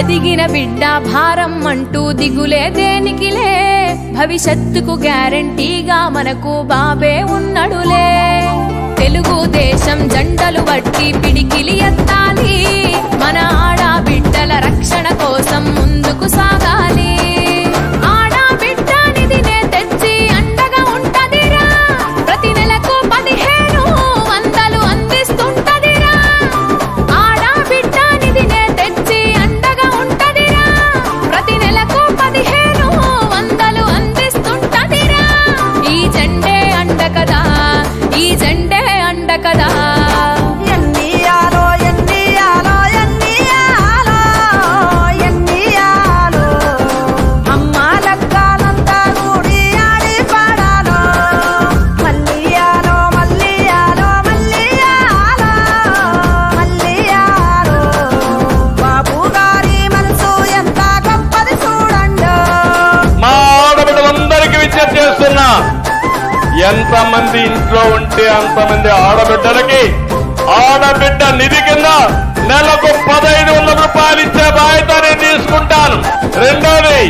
ఎదిగిన బిడ్డ భారం అంటూ దిగులే దేనికిలే, భవిష్యత్తుకు గ్యారంటీగా మనకు బాబే ఉన్నడులే. తెలుగుదేశం జెండలు బట్టి పిడికిలి ఎత్తాలి, మన ఆడబిడ్డల రక్షణ కోసం ముందుకు సాగాలి. ఆడబిడ్డనిదినే తెచ్చి అండగా ఉంటదిరా, ప్రతి నెలకు 1500 అందిస్తుంటదిరా. ఆడబిడ్డనిదినే తెచ్చి అండగా ఉంటదిరా, ప్రతి నెలకు 1500 అందిస్తుంటదిరా. ఈ జెండే అండ కదా, ఈ జెండే అండ కదా. ఎంతమంది ఇంట్లో ఉంటే అంతమంది ఆడబిడ్డలకి ఆడబిడ్డ నిధి కింద నెలకు 1500 రూపాయలు ఇచ్చే బాధ్యత నేను తీసుకుంటాను. రెండోది,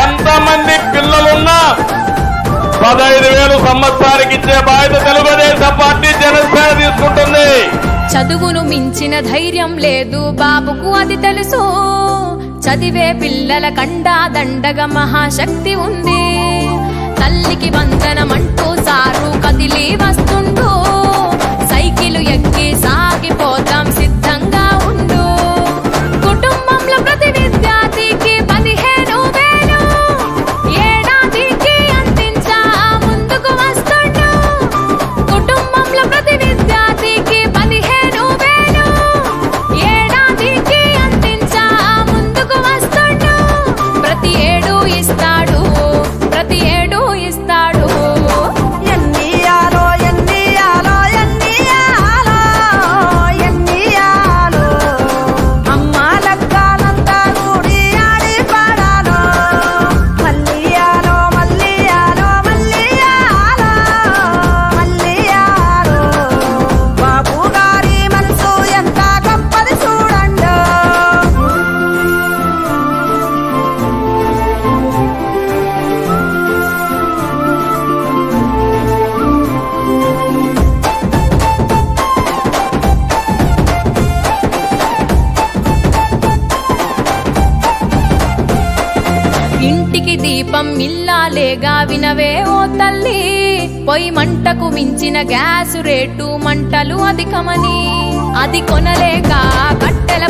ఎంతమంది పిల్లలున్నా 15,000 సంవత్సరానికి ఇచ్చే బాధ్యత తెలుగుదేశం పార్టీ జనసేన తీసుకుంటుంది. చదువును మించిన ధైర్యం లేదు బాబుకు, అది తెలుసు. చదివే పిల్లల కండా దండగా మహాశక్తి ఉంది. తల్లికి వందనమంటూ సారు కదిలి వస్తుండు, సైకిలు ఎక్కి సాగిపోతాం సిద్ధంగా ఉండు. కుటుంబంలో ప్రతి విద్యార్థికి 15,000 ఏడాదికి అందించా ముందుకు వస్తుండు. కుటుంబంలో ప్రతి విద్యార్థికి 15,000 ఏడాదికి అందించా ముందుకు వస్తుండు. ప్రతి ఏడు ఇస్తాడు, ప్రతి ఏడు ఇస్తాడు. ఇంటికి దీపం ఇల్లాలేగా వినవే ఓ తల్లి, పొయ్యి మంటకు మించిన గ్యాసు రేటు మంటలు అధికమని. అది కొనలేక కట్టెల